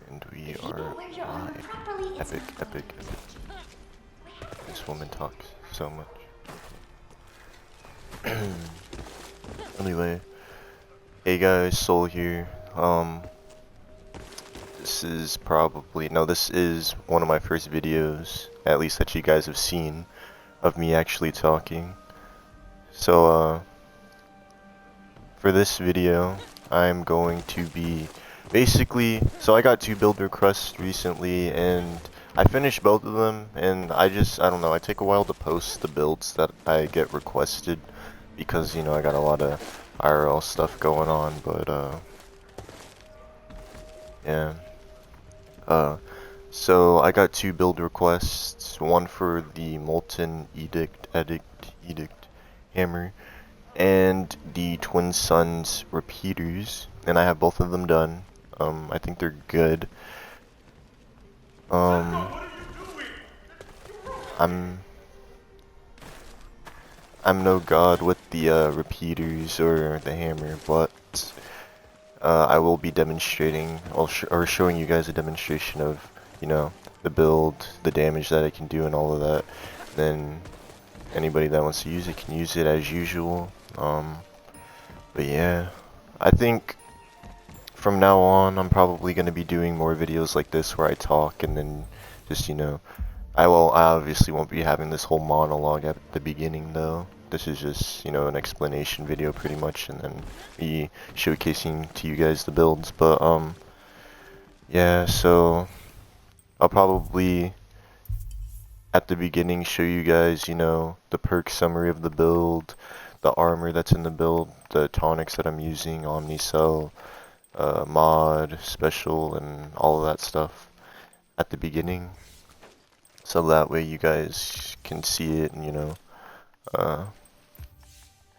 And we are live. Epic, epic, epic. This woman talks so much. Anyway, hey guys, Soul here. This is one of my first videos, at least that you guys have seen, of me actually talking. So, for this video, I'm going to be so I got 2 build requests recently, and I finished both of them, and I don't know, I take a while to post the builds that I get requested, because, you know, I got a lot of IRL stuff going on, but, yeah. So I got 2 build requests, one for the Molten Edict Hammer, and the Twin Suns repeaters, and I have both of them done. I think they're good. I'm no god with the repeaters or the hammer, but I will be demonstrating or showing you guys a demonstration of, you know, the build, the damage that I can do, and all of that. Then anybody that wants to use it can use it as usual. But yeah, I think from now on I'm probably going to be doing more videos like this where I talk, and then just, you know, I obviously won't be having this whole monologue at the beginning though. This is just, you know, an explanation video pretty much, and then me showcasing to you guys the builds. But yeah, so I'll probably at the beginning show you guys, you know, the perk summary of the build, the armor that's in the build, the tonics that I'm using, Omnicell, mod, special, and all of that stuff at the beginning, so that way you guys can see it, and, you know,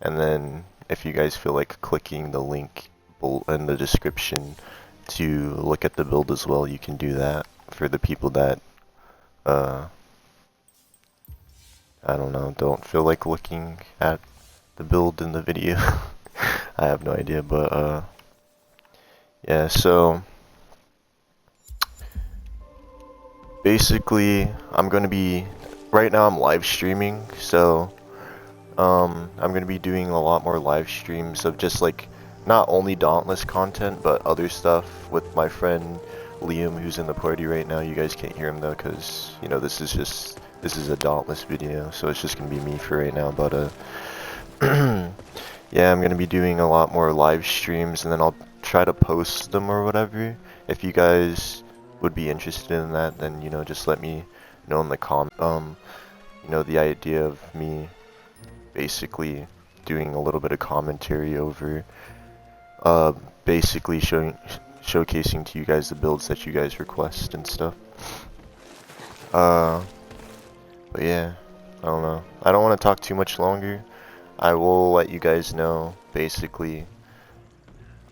and then if you guys feel like clicking the link in the description to look at the build as well, you can do that. For the people that I don't know, don't feel like looking at the build in the video. I have no idea, but yeah, so basically right now I'm live streaming, so I'm gonna be doing a lot more live streams of just like not only Dauntless content but other stuff with my friend Liam, who's in the party right now. You guys can't hear him though, because, you know, this is a Dauntless video, so it's just gonna be me for right now. But yeah, I'm gonna be doing a lot more live streams, and then I'll try to post them or whatever. If you guys would be interested in that, then, you know, just let me know in the you know, the idea of me basically doing a little bit of commentary over basically showcasing to you guys the builds that you guys request and stuff. But yeah, I don't know, I don't want to talk too much longer. I will let you guys know basically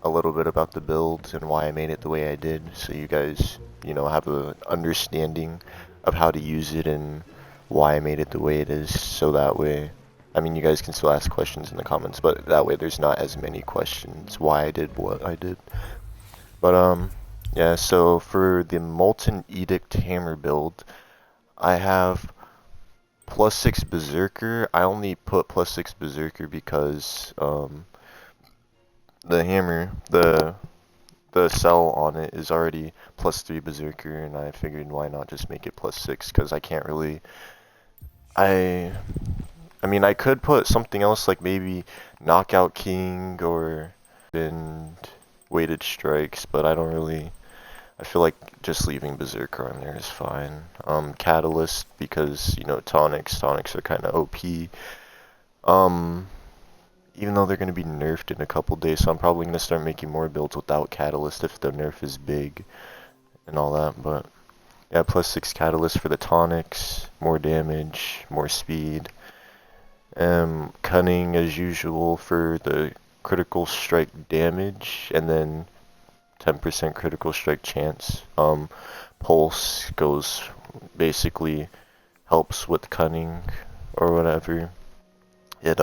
a little bit about the build and why I made it the way I did, so you guys, you know, have an understanding of how to use it and why I made it the way it is, so that way, I mean, you guys can still ask questions in the comments, but that way there's not as many questions why I did what I did. But yeah, so for the Molten Edict Hammer build, I have +6 Berserker. I only put +6 Berserker because the hammer, the cell on it is already +3 Berserker, and I figured why not just make it +6, because I can't really, I mean, I could put something else like maybe Knockout King or weighted strikes, but I don't really, I feel like just leaving Berserker on there is fine. Catalyst, because, you know, tonics are kind of OP. Even though they're going to be nerfed in a couple days, so I'm probably going to start making more builds without Catalyst if the nerf is big and all that. But yeah, +6 Catalyst for the tonics, more damage, more speed. Cunning as usual for the critical strike damage, and then 10% critical strike chance. Pulse basically helps with cunning or whatever. It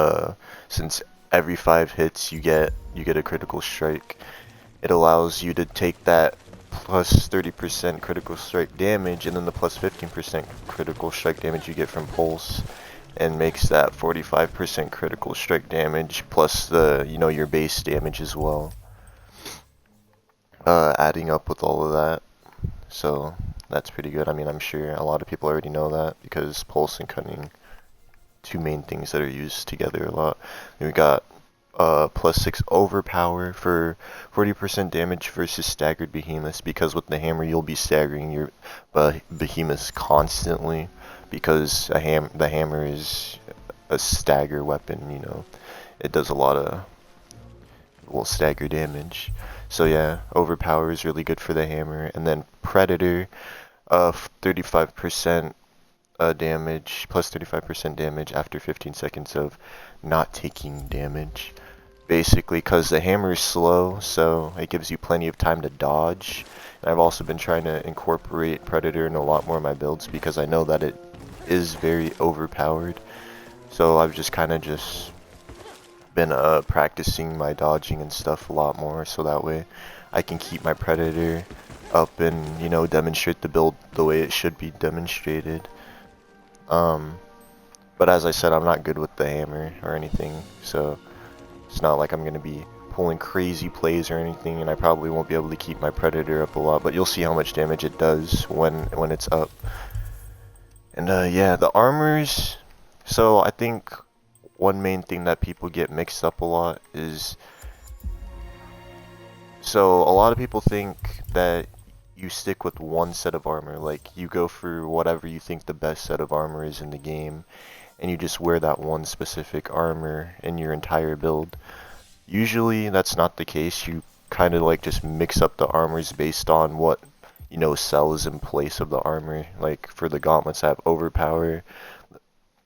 since every 5 hits you get a critical strike, it allows you to take that plus 30% critical strike damage, and then the plus 15% critical strike damage you get from pulse, and makes that 45% critical strike damage plus the, you know, your base damage as well. Adding up with all of that, so that's pretty good. I mean, I'm sure a lot of people already know that because pulse and cunning, two main things that are used together a lot. And we got plus 6 overpower for 40% damage versus staggered behemoths, because with the hammer you'll be staggering your behemoths constantly, because the hammer is a stagger weapon, you know. It does a lot of, well, stagger damage. So yeah, overpower is really good for the hammer. And then predator, 35% damage, plus 35% damage after 15 seconds of not taking damage. Basically, because the hammer is slow, so it gives you plenty of time to dodge. And I've also been trying to incorporate predator in a lot more of my builds because I know that it is very overpowered. So I've just kind of just been practicing my dodging and stuff a lot more, so that way I can keep my predator up and, you know, demonstrate the build the way it should be demonstrated. But as I said, I'm not good with the hammer or anything, so it's not like I'm going to be pulling crazy plays or anything, and I probably won't be able to keep my predator up a lot, but you'll see how much damage it does when it's up. And yeah, the armors, so I think one main thing that people get mixed up a lot is, so a lot of people think that you stick with one set of armor, like you go for whatever you think the best set of armor is in the game, and you just wear that one specific armor in your entire build. Usually that's not the case. You kind of like just mix up the armors based on what, you know, sells in place of the armor. Like for the gauntlets I have overpower,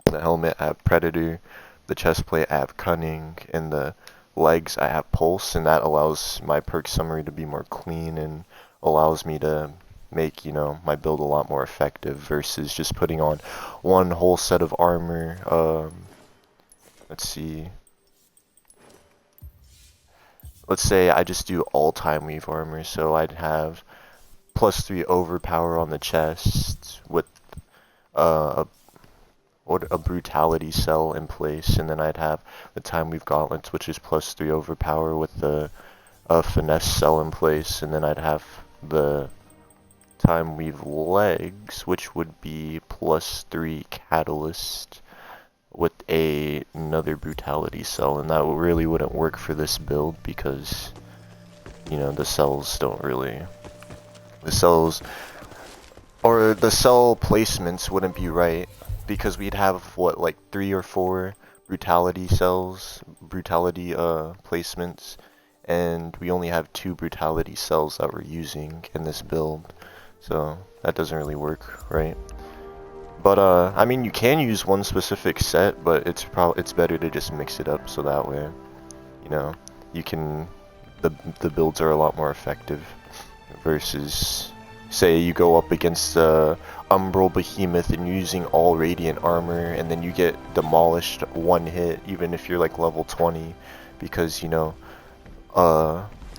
the helmet I have predator, the chest plate I have cunning, and the legs I have pulse, and that allows my perk summary to be more clean and allows me to make, you know, my build a lot more effective versus just putting on one whole set of armor. Let's see. Let's say I just do all time weave armor, so I'd have plus 3 overpower on the chest with a brutality cell in place, and then I'd have the time weave gauntlets, which is plus 3 overpower with the finesse cell in place, and then I'd have the time weave legs, which would be plus 3 catalyst with another brutality cell, and that really wouldn't work for this build because, you know, the cells don't really, the cell placements wouldn't be right, because we'd have what, like 3 or 4 brutality cells, placements, and we only have 2 brutality cells that we're using in this build, so that doesn't really work right. But I mean, you can use one specific set, but it's better to just mix it up, so that way, you know, you can, the builds are a lot more effective versus, say you go up against Umbral Behemoth and you're using all Radiant armor, and then you get demolished one hit, even if you're like level 20, because, you know,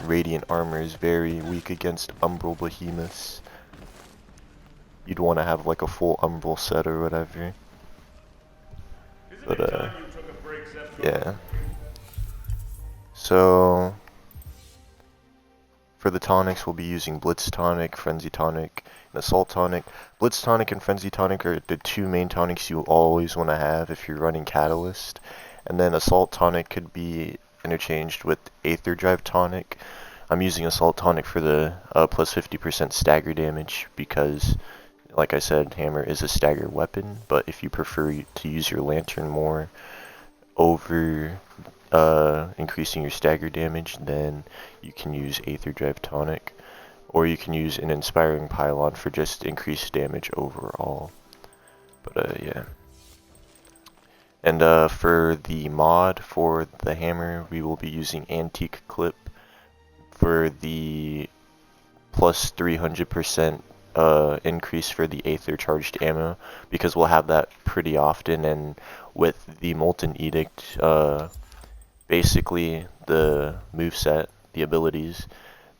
Radiant armor is very weak against Umbral Behemoths. You'd want to have like a full Umbral set or whatever. But yeah. So for the tonics, we'll be using Blitz Tonic, Frenzy Tonic, and Assault Tonic. Blitz Tonic and Frenzy Tonic are the 2 main tonics you always want to have if you're running Catalyst. And then Assault Tonic could be interchanged with Aether Drive Tonic. I'm using Assault Tonic for the plus 50% stagger damage because, like I said, hammer is a stagger weapon, but if you prefer to use your lantern more over increasing your stagger damage, then you can use Aether Drive Tonic, or you can use an Inspiring Pylon for just increased damage overall. But yeah. And for the mod for the hammer, we will be using Antique Clip for the plus 300% increase for the Aether charged ammo, because we'll have that pretty often. And with the Molten Edict, basically the moveset, the abilities,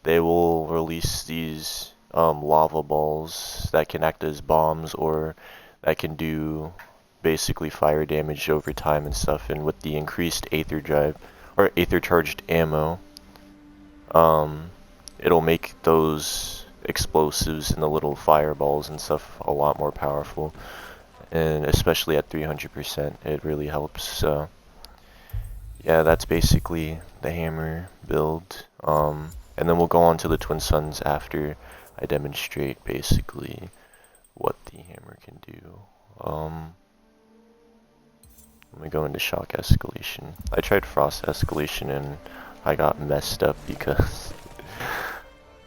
they will release these lava balls that can act as bombs, or that can do basically fire damage over time and stuff. And with the increased aether drive or aether charged ammo, it'll make those explosives and the little fireballs and stuff a lot more powerful. And especially at 300%, it really helps. So yeah, that's basically the hammer build. And then we'll go on to the Twin Suns after I demonstrate basically what the hammer can do. Let me go into shock escalation. I tried frost escalation and I got messed up because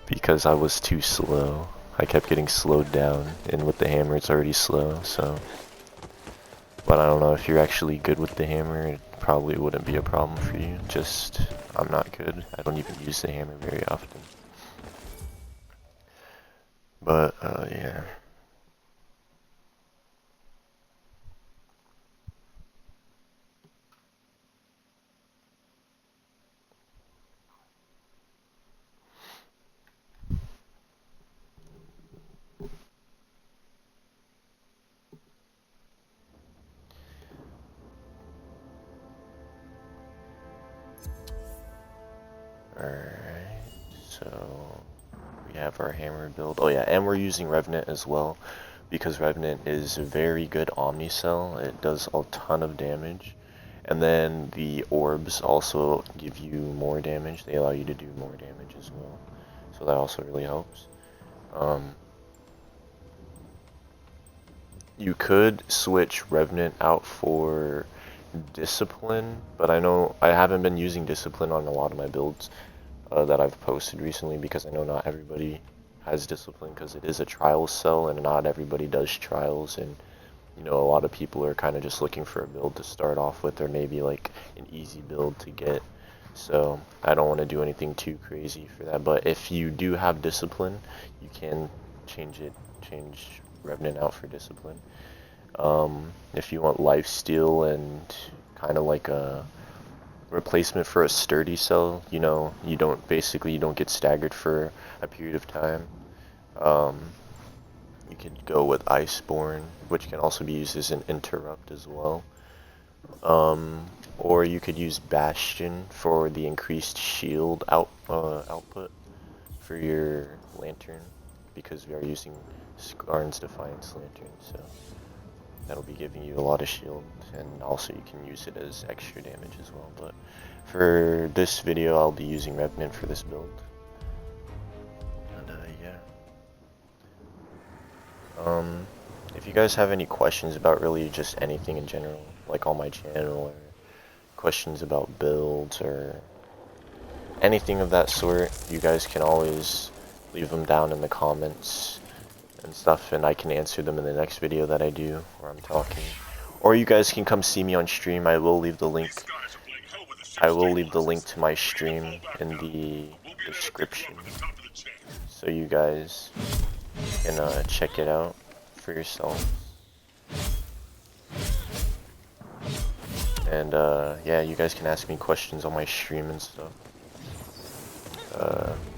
because I was too slow. I kept getting slowed down, and with the hammer it's already slow, so. But I don't know, if you're actually good with the hammer, it probably wouldn't be a problem for you. Just, I'm not good. I don't even use the hammer very often. But, yeah. Alright, so we have our hammer build. Oh yeah, and we're using Revenant as well, because Revenant is a very good Omnicell. It does a ton of damage. And then the orbs also give you more damage. They allow you to do more damage as well. So that also really helps. You could switch Revenant out for Discipline, but I know I haven't been using Discipline on a lot of my builds that I've posted recently, because I know not everybody has Discipline, because it is a trials cell and not everybody does trials, and you know, a lot of people are kind of just looking for a build to start off with, or maybe like an easy build to get. So I don't want to do anything too crazy for that, but if you do have Discipline, you can change Revenant out for Discipline. If you want Lifesteal and kind of like a replacement for a sturdy cell, you know, you don't get staggered for a period of time. You could go with Iceborne, which can also be used as an interrupt as well. Or you could use Bastion for the increased shield output for your lantern, because we are using Skarn's Defiance Lantern, so that'll be giving you a lot of shield, and also you can use it as extra damage as well. But for this video, I'll be using Revenant for this build. And yeah. If you guys have any questions about really just anything in general, like on my channel, or questions about builds, or anything of that sort, you guys can always leave them down in the comments and stuff, and I can answer them in the next video that I do where I'm talking. Or you guys can come see me on stream. I will leave the link to my stream in the description, so you guys can check it out for yourself. And yeah, you guys can ask me questions on my stream and stuff,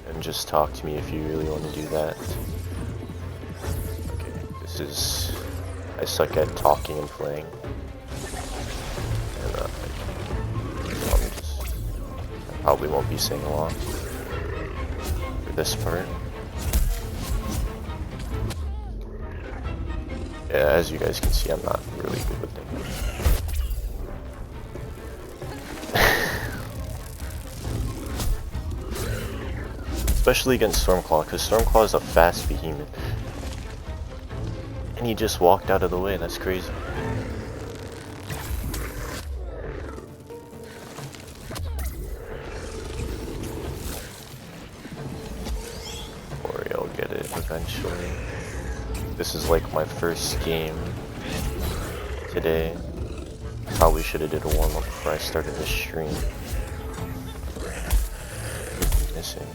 and just talk to me if you really want to do that. I suck at talking and playing. And I probably won't be saying a lot for this part. Yeah, as you guys can see, I'm not really good with them. Especially against Stormclaw, because Stormclaw is a fast behemoth. And he just walked out of the way, that's crazy. Or I'll get it eventually. This is like my first game today. Probably should have did a warm-up before I started this stream. Missing.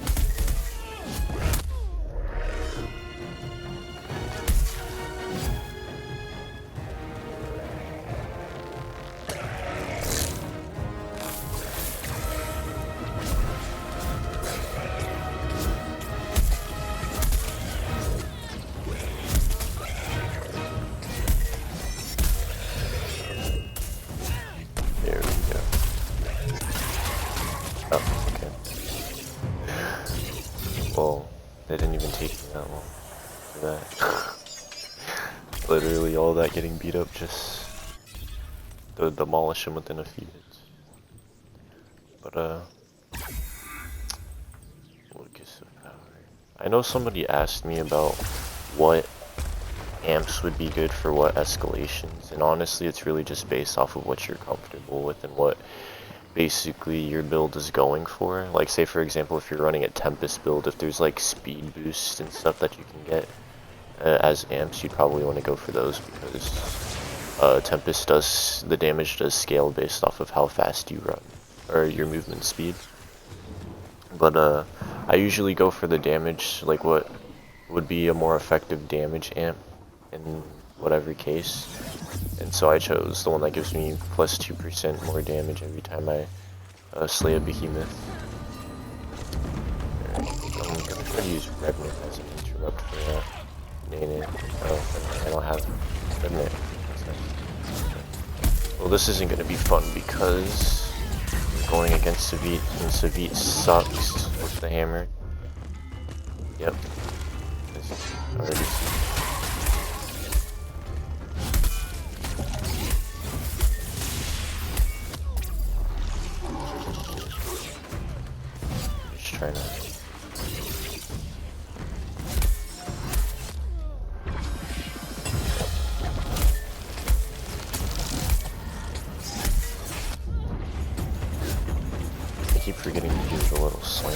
Well, it didn't even take me that long for that. Literally all that getting beat up just to demolish him within a few hits. But Lucas of Power. I know somebody asked me about what amps would be good for what escalations, and honestly it's really just based off of what you're comfortable with and what basically your build is going for. Like say for example if you're running a Tempest build, if there's like speed boosts and stuff that you can get as amps, you'd probably want to go for those because Tempest the damage does scale based off of how fast you run, or your movement speed. But I usually go for the damage, like what would be a more effective damage amp in whatever case. And so I chose the one that gives me plus 2% more damage every time I slay a behemoth. I'm gonna try to use Revenant as an interrupt for that. Oh, I don't have Revenant. Well, this isn't gonna be fun because we're going against Savit, and Savit sucks with the hammer. Yep. Already. Just trying to. I keep forgetting to do the little slam.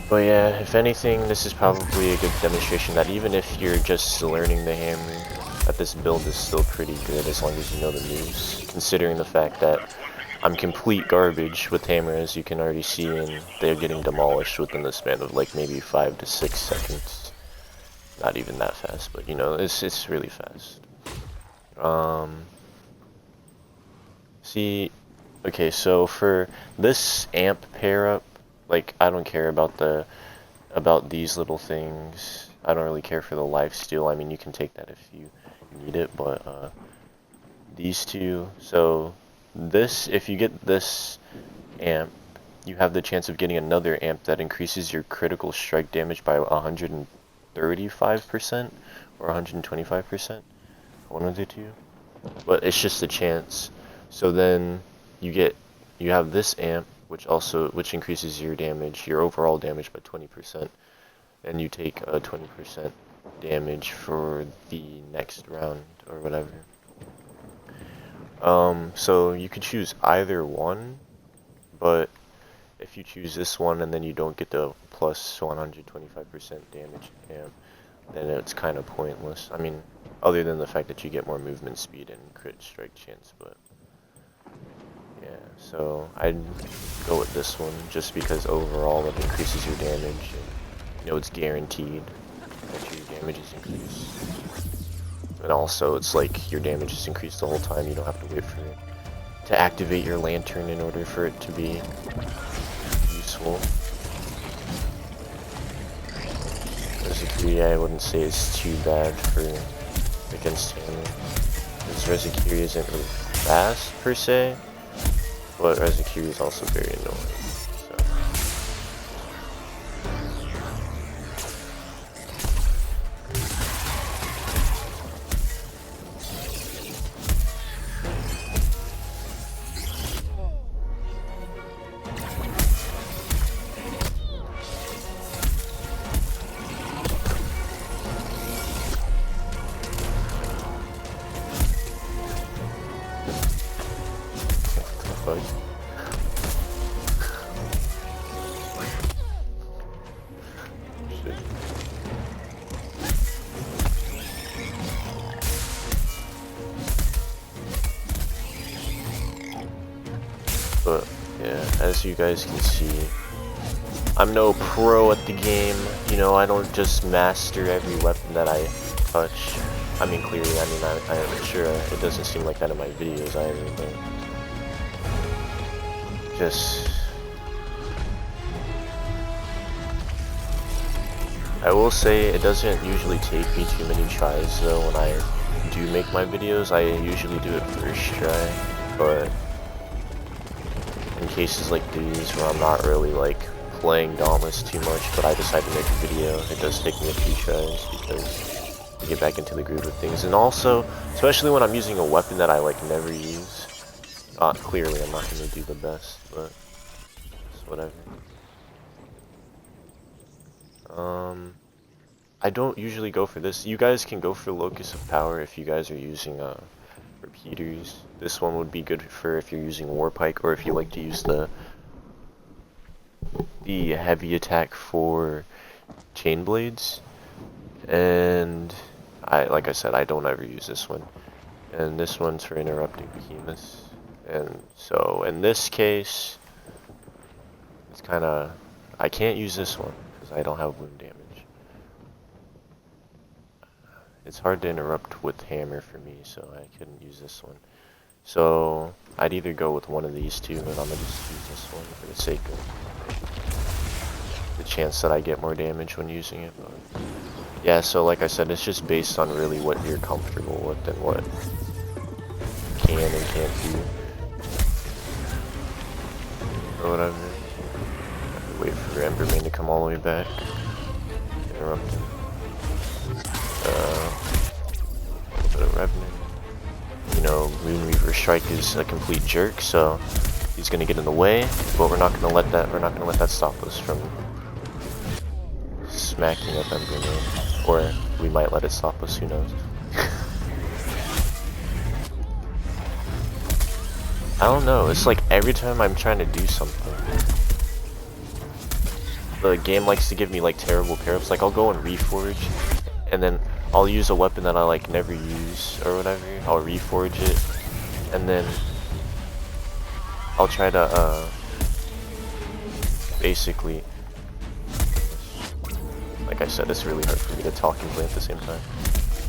But yeah, if anything, this is probably a good demonstration that even if you're just learning the hammer, that this build is still pretty good as long as you know the moves. Considering the fact that I'm complete garbage with hammer, as you can already see, and they're getting demolished within the span of like maybe 5 to 6 seconds. Not even that fast, but you know, it's really fast. See, okay, so for this amp pair up, like, I don't care about these little things. I don't really care for the lifesteal. I mean, you can take that if you need it, but these two. So this, if you get this amp, you have the chance of getting another amp that increases your critical strike damage by 135% or 125%. One of the two, but it's just a chance. So then you have this amp, which increases your damage, your overall damage by 20%, and you take 20% damage for the next round or whatever. So you could choose either one, but if you choose this one and then you don't get the plus 125% damage amp, then it's kind of pointless. I mean, other than the fact that you get more movement speed and crit strike chance, but yeah, so I'd go with this one just because overall it increases your damage, and you know it's guaranteed that your damage is increased. And also it's like your damage is increased the whole time, you don't have to wait for it to activate your lantern in order for it to be useful. Rezakiri I wouldn't say is too bad for against hammer, because Rezakiri isn't really fast per se, but Rezakiri is also very annoying. But yeah, as you guys can see, I'm no pro at the game. You know, I don't just master every weapon that I touch. I mean, clearly, I'm sure it doesn't seem like that in my videos either, but just, I will say it doesn't usually take me too many tries though when I do make my videos, I usually do it first try, but in cases like these where I'm not really like playing Dauntless too much, but I decide to make a video, it does take me a few tries because I get back into the groove of things. And also, especially when I'm using a weapon that I like never use, clearly I'm not going to do the best, but it's whatever. I don't usually go for this. You guys can go for Locus of Power if you guys are using repeaters. This one would be good for if you're using Warpike, or if you like to use the heavy attack for chain blades. And like I said, I don't ever use this one. And this one's for interrupting behemoths. And so in this case, it's kind of, I can't use this one because I don't have wound damage. It's hard to interrupt with hammer for me, so I couldn't use this one. So I'd either go with one of these two, but I'm gonna just use this one for the sake of the chance that I get more damage when using it. But yeah, so like I said, it's just based on really what you're comfortable with and what you can and can't do. Or whatever. Wait for Emberman to come all the way back. Interrupt him. A little bit of Revenant. You know, Moonreaver Strike is a complete jerk, so he's gonna get in the way, but we're not gonna let that stop us from smacking up Emberman. Or we might let it stop us, who knows. I don't know, it's like every time I'm trying to do something, the game likes to give me like terrible pair-ups. Like I'll go and reforge, and then I'll use a weapon that I like never use or whatever. I'll reforge it, and then I'll try to basically, like I said, it's really hard for me to talk and play at the same time,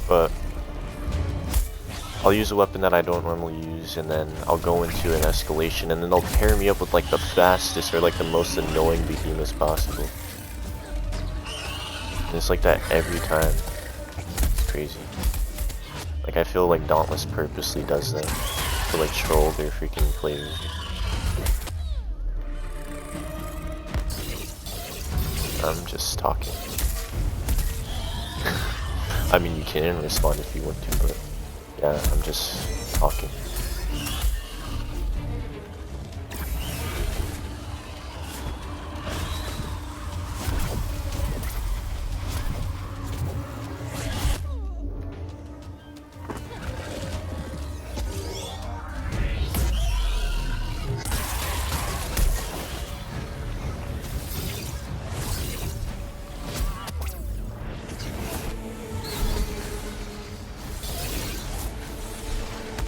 but I'll use a weapon that I don't normally use, and then I'll go into an escalation, and then they'll pair me up with like the fastest or like the most annoying behemoths possible. And it's like that every time. It's crazy. Like I feel like Dauntless purposely does that to like troll their freaking players. I'm just talking. I mean, you can respond if you want to, but yeah, I'm just talking.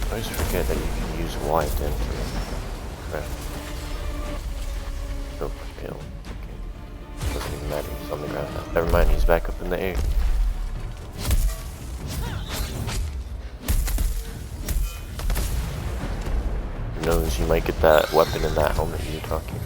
I always forget that you can use Y then for crap. Nope, kill. Okay. Doesn't even matter, he's on the ground now. Never mind, he's back up in the air. Who knows, you might get that weapon in that helmet you're talking.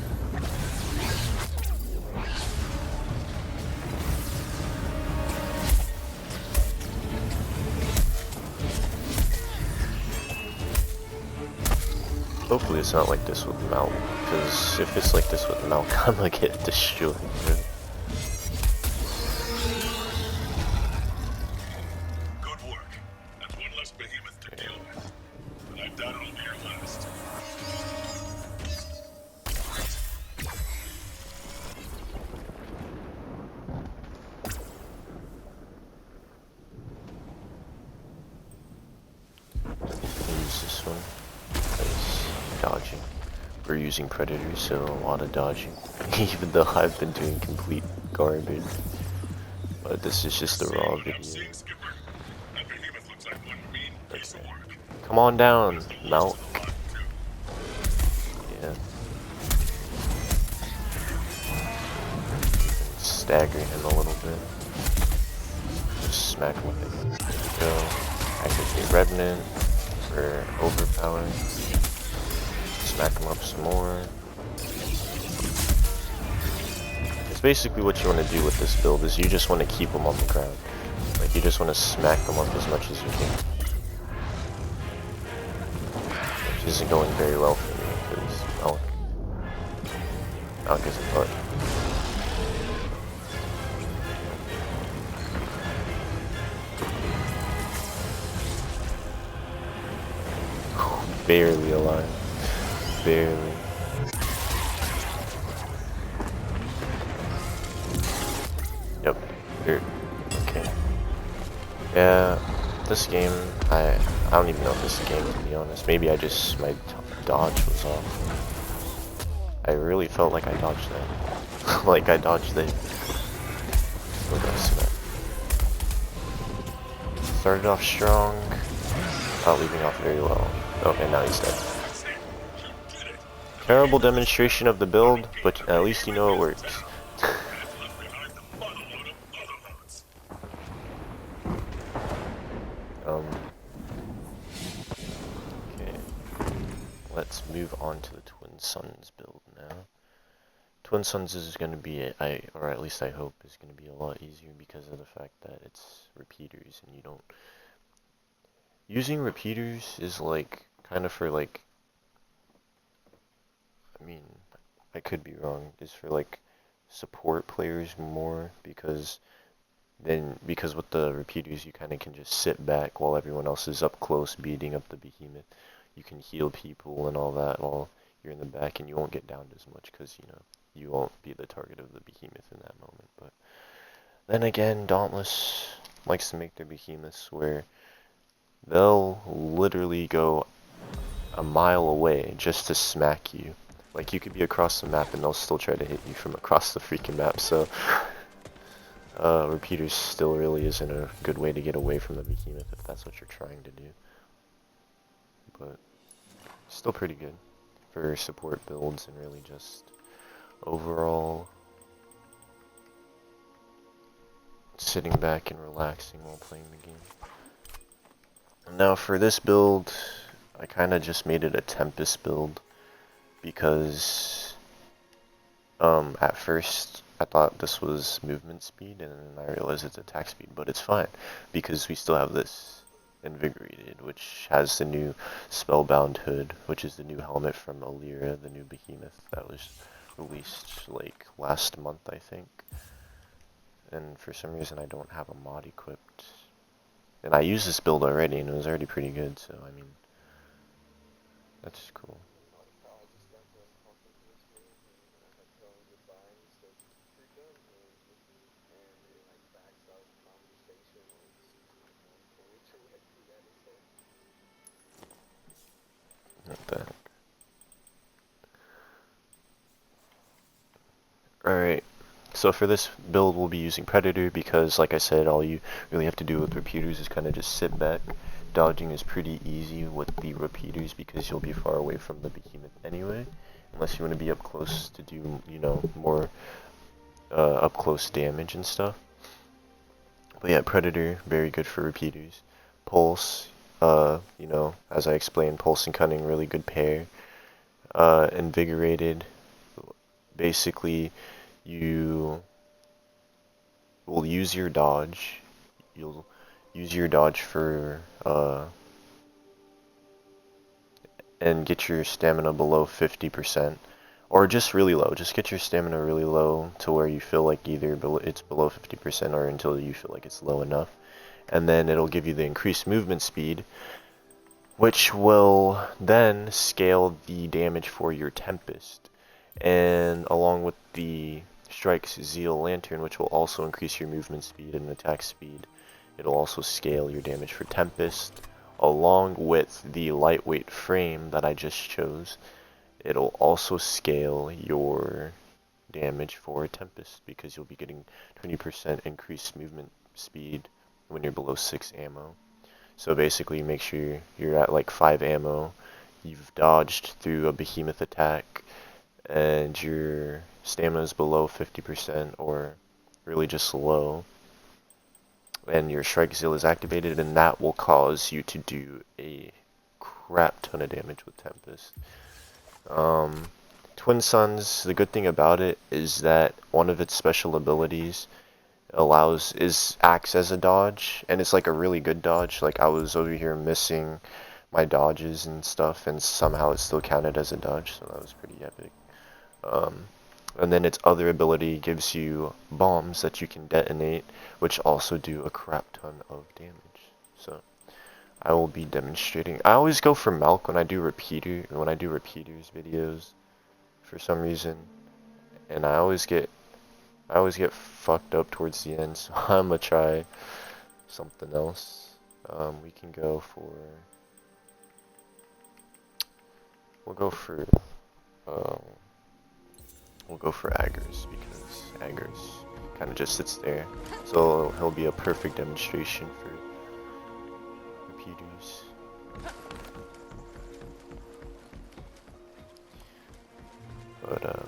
Hopefully it's not like this with Malk, because if it's like this with Malk, I'm gonna get destroyed. Dude. Good work. That's one less behemoth to deal with. But I doubt it'll be your last. Use this one. Dodging. We're using predators, so a lot of dodging. Even though I've been doing complete garbage. But this is just the raw video. Okay. Come on down, Malk. Yeah. Stagger him a little bit. Just smack him with it. There we go. Activate Revenant for overpower. Smack him up some more. It's basically what you want to do with this build is you just want to keep them on the ground. Like you just want to smack them up as much as you can. isn't going very well for me because I'll get a fuck. Barely alive. Barely. Yep. Okay. Yeah, this game, I don't even know if this is a game, to be honest. Maybe my dodge was off. I really felt like I dodged that. Like I dodged the rest of that. Started off strong, not leaving off very well. Okay, now he's dead. Terrible demonstration of the build, but at least you know it works. Okay. Let's move on to the Twin Suns build now. Twin Suns is going to be, or at least I hope, is going to be a lot easier because of the fact that it's repeaters and you don't... Using repeaters is like, kind of for like, I mean, I could be wrong, is for like support players more because with the repeaters you kind of can just sit back while everyone else is up close beating up the behemoth. You can heal people and all that while you're in the back, and you won't get downed as much because, you know, you won't be the target of the behemoth in that moment. But then again, Dauntless likes to make their behemoths where they'll literally go a mile away just to smack you. Like, you could be across the map and they'll still try to hit you from across the freaking map, so repeaters still really isn't a good way to get away from the behemoth if that's what you're trying to do. But still pretty good for support builds and really just overall sitting back and relaxing while playing the game. Now for this build, I kind of just made it a Tempest build because at first I thought this was movement speed, and then I realized it's attack speed, but it's fine because we still have this Invigorated, which has the new Spellbound hood, which is the new helmet from Alira, the new behemoth that was released like last month, I think. And for some reason I don't have a mod equipped. And I used this build already and it was already pretty good, so I mean, that's cool. What the heck? Alright, so for this build we'll be using Predator because, like I said, all you really have to do with repeaters is kind of just sit back. Dodging is pretty easy with the repeaters because you'll be far away from the behemoth anyway, unless you want to be up close to do, you know, more up close damage and stuff. But yeah, Predator, very good for repeaters. Pulse, you know, as I explained, Pulse and Cunning, really good pair. Invigorated, basically you will use your dodge. You'll use your dodge for and get your stamina below 50%, or just really low. Just get your stamina really low to where you feel like either it's below 50% or until you feel like it's low enough, and then it'll give you the increased movement speed, which will then scale the damage for your Tempest, and along with the Strike's Zeal Lantern, which will also increase your movement speed and attack speed. It'll also scale your damage for Tempest, along with the lightweight frame that I just chose. It'll also scale your damage for Tempest because you'll be getting 20% increased movement speed when you're below 6 ammo. So basically make sure you're at like 5 ammo, you've dodged through a behemoth attack, and your stamina is below 50% or really just low, and your Strike Zeal is activated, and that will cause you to do a crap ton of damage with Tempest. Twin Suns, the good thing about it is that one of its special abilities acts as a dodge, and it's like a really good dodge. Like, I was over here missing my dodges and stuff, and somehow it still counted as a dodge, so that was pretty epic. And then its other ability gives you bombs that you can detonate, which also do a crap ton of damage. So I will be demonstrating. I always go for Malk when I do repeaters videos for some reason, and I always get fucked up towards the end. So I'm gonna try something else. We can go for. We'll go for. We'll go for Aggers because Aggers kind of just sits there, so he'll be a perfect demonstration for repeaters. But alright.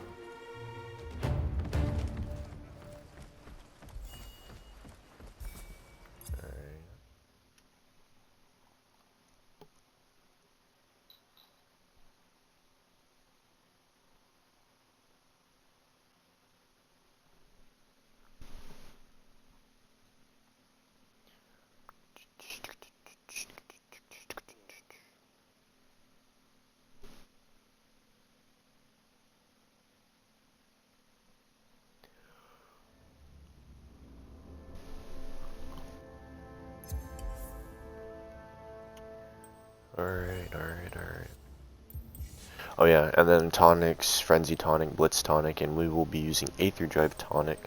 Oh yeah, and then tonics, Frenzy Tonic, Blitz Tonic, and we will be using Aether Drive Tonic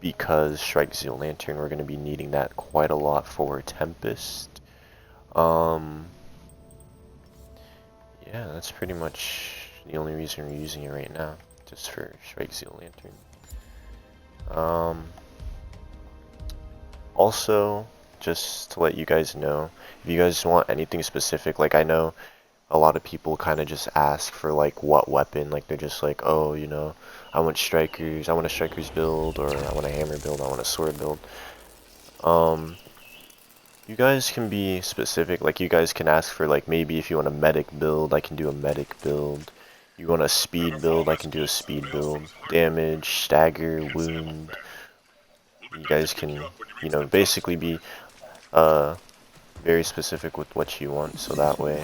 because Strike Zeal Lantern, we're going to be needing that quite a lot for Tempest. Yeah, that's pretty much the only reason we're using it right now, just for Strike Zeal Lantern. Also, just to let you guys know, if you guys want anything specific, like I know a lot of people kind of just ask for like what weapon, like they're just like, oh, you know, I want strikers, I want a strikers build, or I want a hammer build, I want a sword build. You guys can be specific, like you guys can ask for like maybe if you want a medic build, I can do a medic build. You want a speed build, I can do a speed build. Damage, stagger, wound. You guys can, you know, basically be very specific with what you want, so that way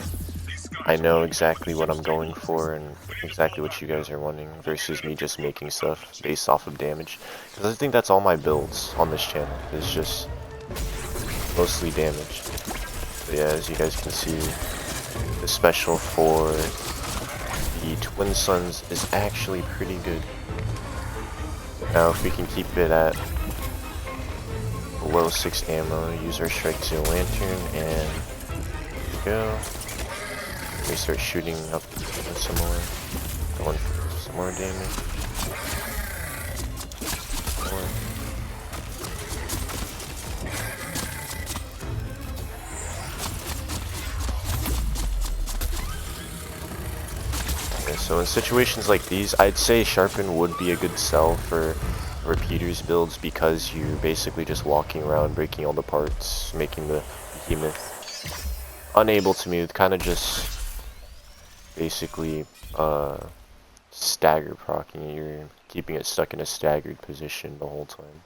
I know exactly what I'm going for and exactly what you guys are wanting versus me just making stuff based off of damage. Because I think that's all my builds on this channel, is just mostly damage. But yeah, as you guys can see, the special for the Twin Suns is actually pretty good. Now if we can keep it at below 6 ammo, use our Strike Zeal Lantern, and here we go. We start shooting up with some more, going for some more damage. More. Okay, so in situations like these, I'd say Sharpen would be a good sell for repeaters builds because you're basically just walking around, breaking all the parts, making the behemoth unable to move, kind of just basically stagger procking it. You're keeping it stuck in a staggered position the whole time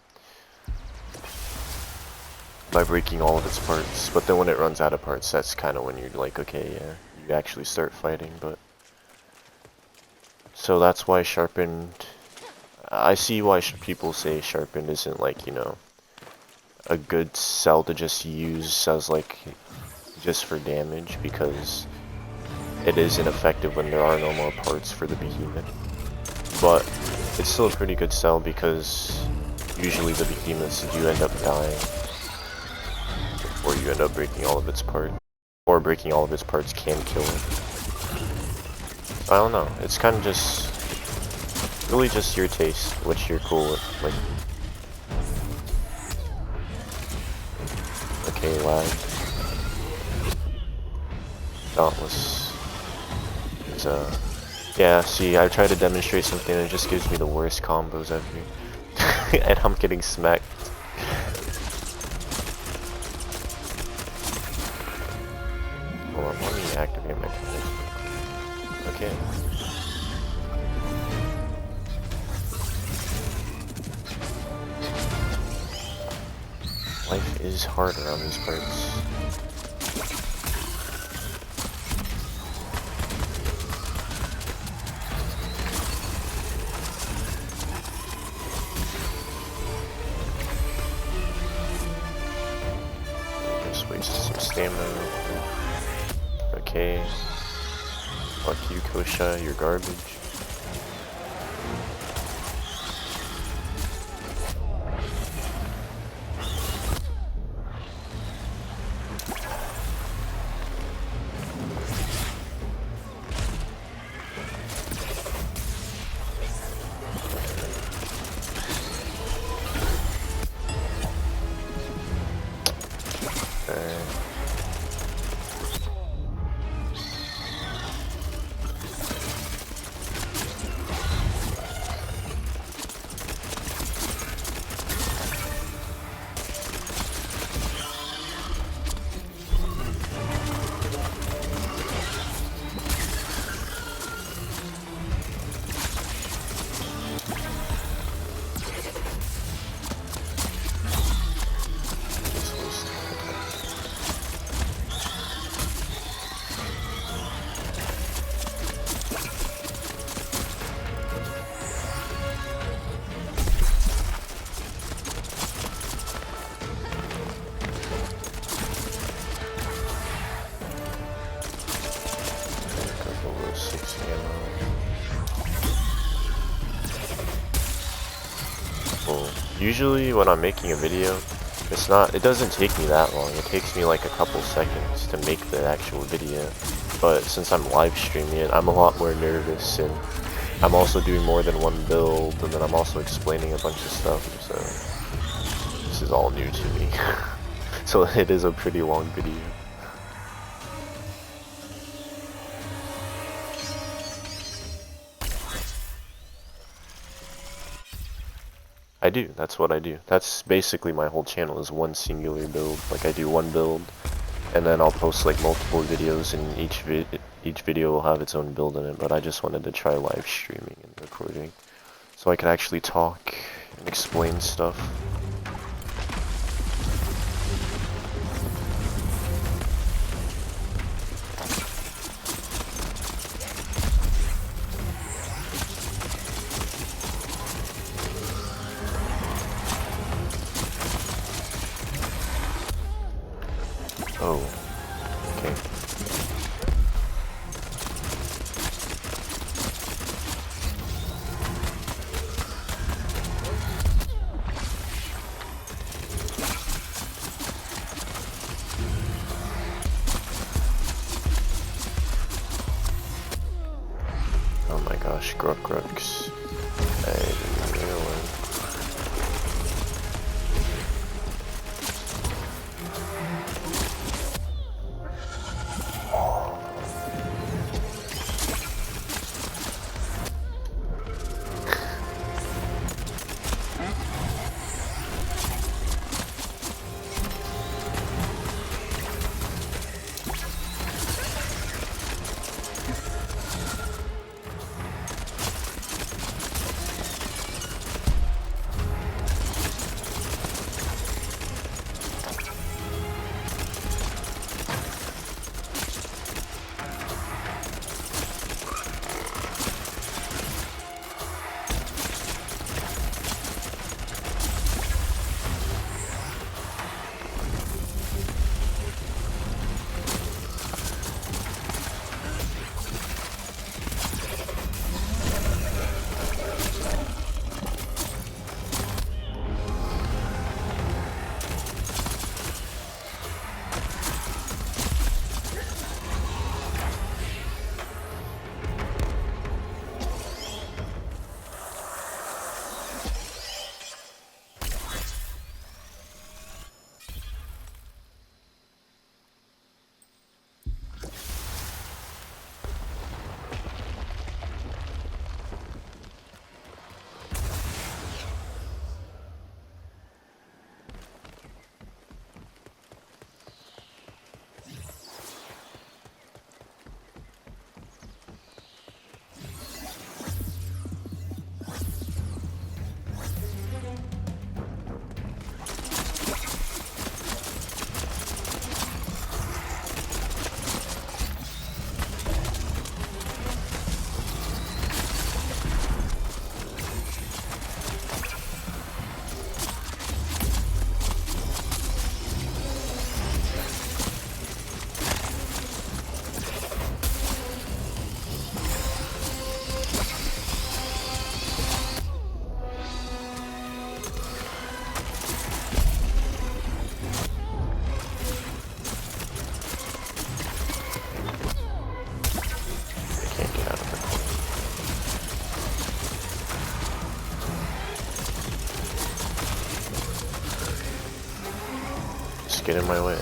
by breaking all of its parts. But then when it runs out of parts, that's kind of when you're like, okay, yeah, you actually start fighting. But so that's why Sharpened, I see why people say Sharpened isn't like, you know, a good cell to just use as like just for damage, because it is ineffective when there are no more parts for the behemoth. But it's still a pretty good cell because usually the behemoths do end up dying before you end up breaking all of its parts. Or breaking all of its parts can kill it. I don't know, it's kind of just really just your taste, what you're cool with. Like, okay, lag. Dauntless. It's yeah, see, I try to demonstrate something and it just gives me the worst combos ever. And I'm getting smacked. Hold on, let me activate my connection. Okay. Life is hard around these parts. ammo. Okay. Fuck you, Kosha, you're garbage. Usually when I'm making a video, it doesn't take me that long. It takes me like a couple seconds to make the actual video. But since I'm live streaming it, I'm a lot more nervous, and I'm also doing more than one build, and then I'm also explaining a bunch of stuff, so this is all new to me. So it is a pretty long video. I do, that's what I do. That's basically my whole channel, is one singular build. Like, I do one build, and then I'll post like multiple videos, and each video will have its own build in it, but I just wanted to try live streaming and recording, so I could actually talk and explain stuff. Oh, okay. Oh my gosh, Grucks. I didn't realize. get in my way.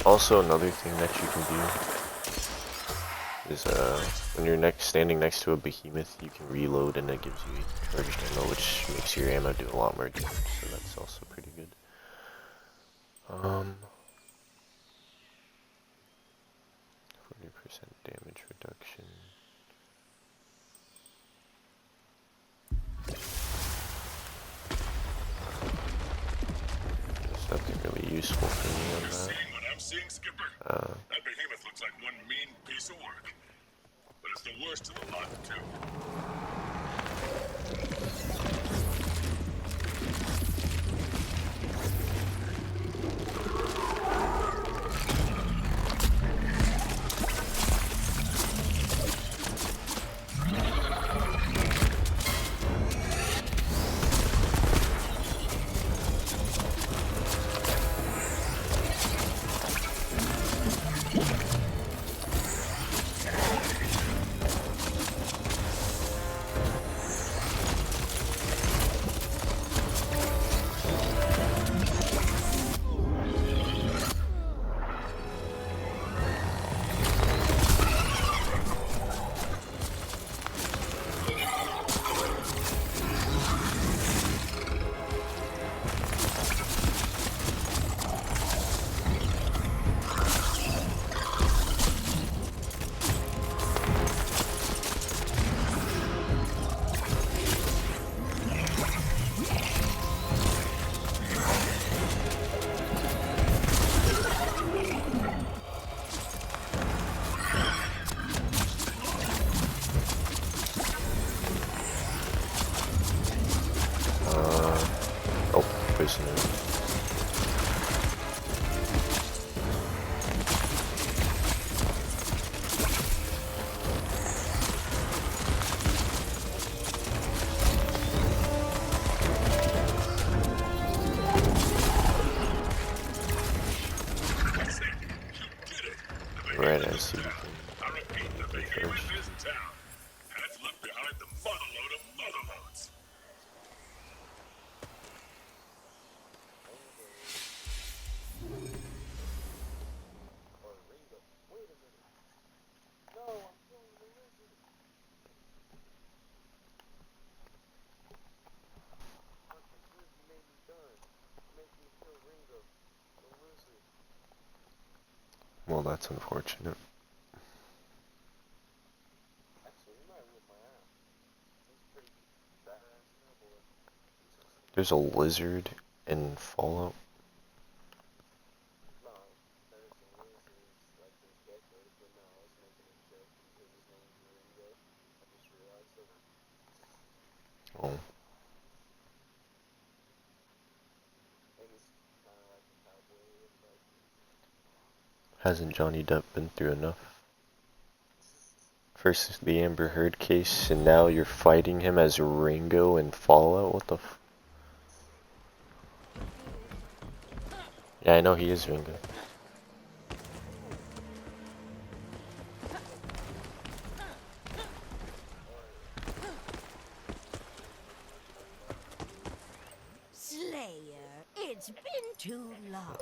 Also, another thing that you can do is when you're standing next to a behemoth, you can reload and it gives you charged ammo, which makes your ammo do a lot more damage, so that's also pretty good. 40% damage reduction. There's nothing really useful for me on that. I'm seeing, Skipper. That behemoth looks like one mean piece of work. But it's the worst of the lot, too. Prisoner. Right, I see. I repeat, the behemoth is down. And it's left behind the motherload of motherloads. Well, that's unfortunate. There's a lizard in Fallout. Oh. Hasn't Johnny Depp been through enough? First the Amber Heard case, and now you're fighting him as Ringo in Fallout? What the f— Yeah, I know he is Ringo. Slayer, it's been too long.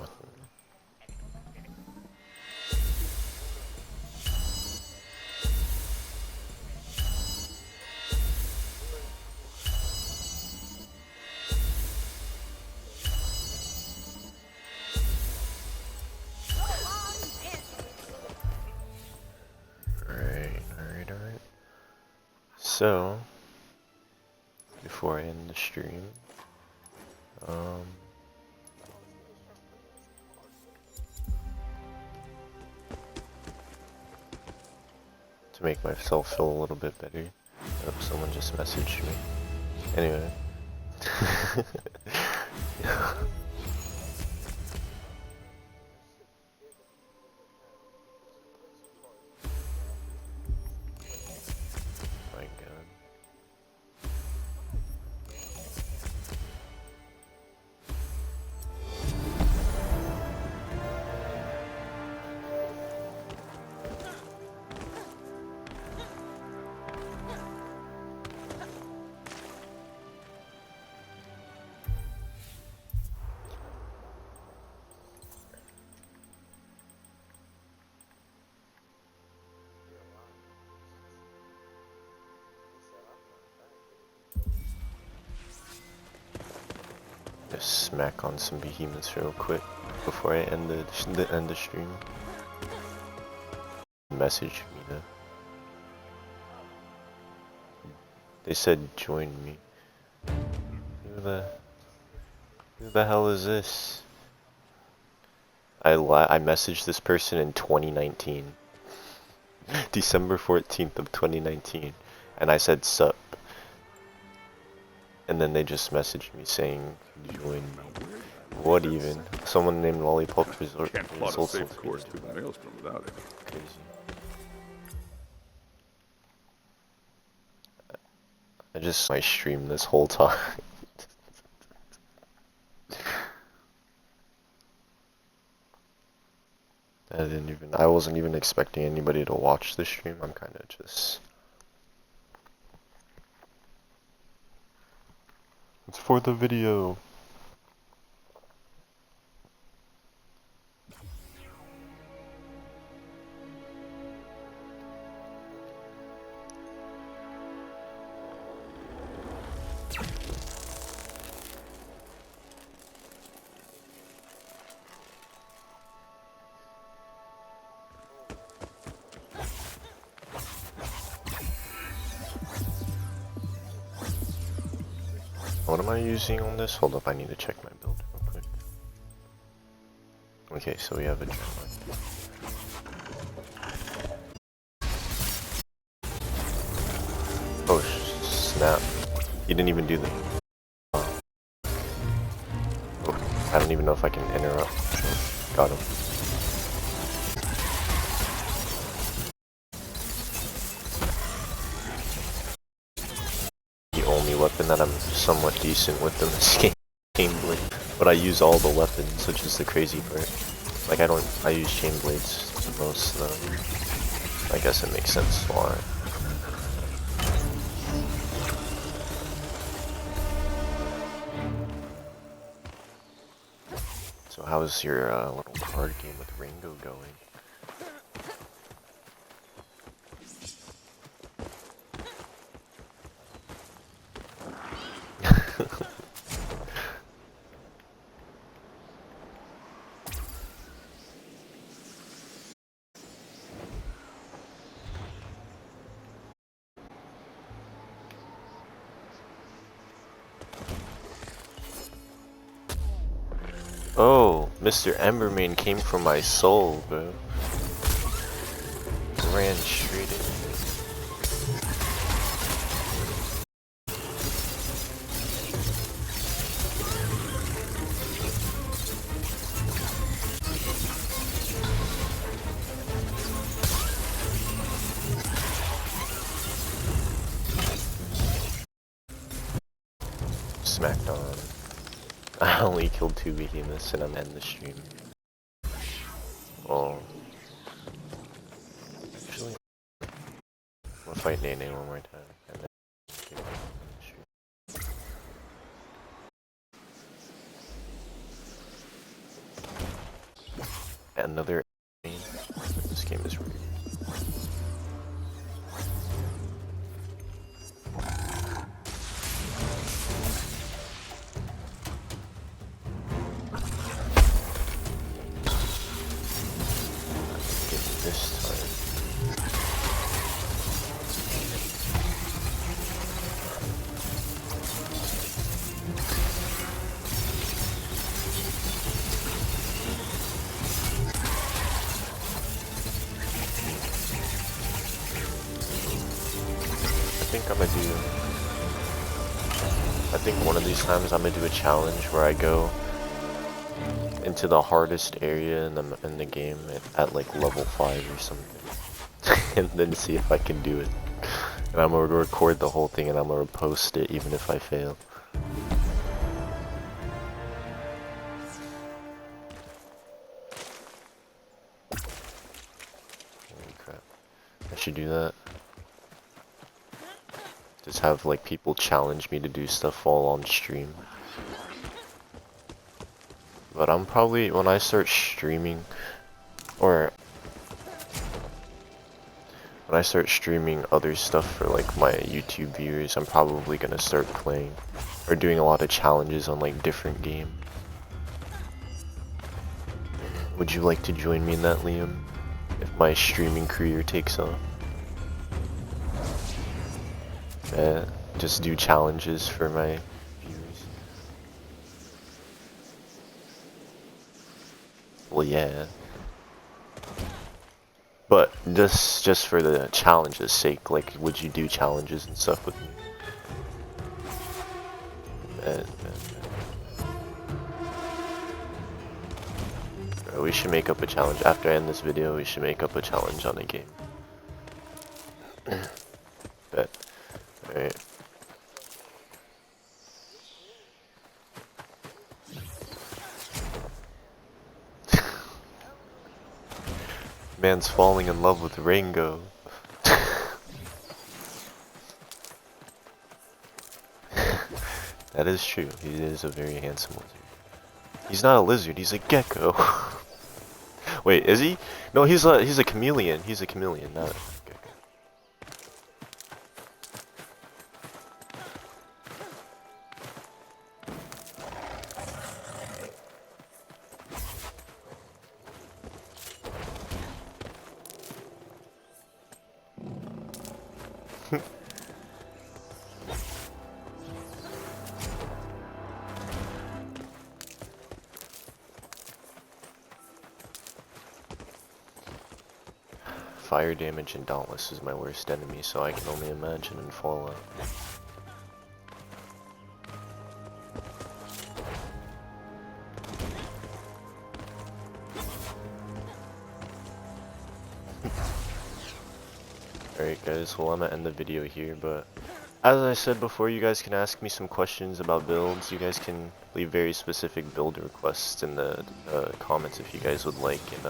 Alright. So, before I end the stream, to make myself feel a little bit better, someone just messaged me. Anyway. My god. Just smack on some behemoths real quick before I end the stream. Message me though. They said join me. Who the hell is this? I messaged this person in 2019. December 14th of 2019. And I said sup. And then they just messaged me saying join me. What even? Someone named Lollipop Resort. Can't plot a safe course through the maelstrom without it. Crazy. I just my stream this whole time. I wasn't even expecting anybody to watch the stream. I'm kind of just. It's for the video. What am I using on this? Hold up, I need to check my build real quick. Okay, so we have a gemline. Oh snap. He didn't even do the... Oh, I don't even know if I can interrupt. Got him. The only weapon that I'm somewhat decent with in this game, chain blade. But I use all the weapons, which is the crazy part. Like I use chain blades the most though. I guess it makes sense why. So how's your little card game with Ringo going? Oh, Mr. Emberman came from my soul, bro. Ran straight in. Smacked on. I only killed 2 behemoths and I'm ending the stream. Oh. Actually, we'll fight Nene one more time. And then keep on the stream. another game. This game is weird. This time. I think one of these times I'm gonna do a challenge where I go into the hardest area in the game at like level 5 or something, and then see if I can do it. And I'm gonna record the whole thing and I'm gonna post it even if I fail. Holy crap! I should do that. Just have like people challenge me to do stuff all on stream. But I'm probably, when I start streaming, or when I start streaming other stuff for like my YouTube viewers, I'm probably gonna start playing or doing a lot of challenges on like different games. Would you like to join me in that, Liam? If my streaming career takes off? Yeah, just do challenges for my viewers. Well, yeah. But just for the challenge's sake, like, would you do challenges and stuff with me? We should make up a challenge. After I end this video, we should make up a challenge on a game. Bet. Alright. Man's falling in love with Rango. That is true. He is a very handsome lizard. He's not a lizard. He's a gecko. Wait, is he? No, he's a chameleon. He's a chameleon, not a gecko. Fire damage in Dauntless is my worst enemy, so I can only imagine in Fallout. Alright guys, well I'm gonna end the video here, but as I said before, you guys can ask me some questions about builds. You guys can leave very specific build requests in the comments if you guys would like, and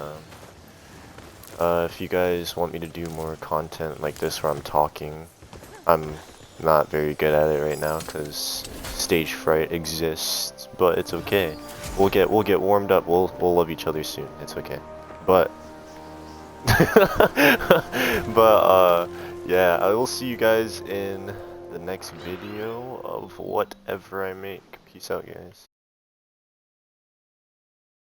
if you guys want me to do more content like this where I'm talking, I'm not very good at it right now because stage fright exists, but it's okay. We'll get warmed up. We'll love each other soon. It's okay. But yeah, I will see you guys in the next video of whatever I make. Peace out, guys.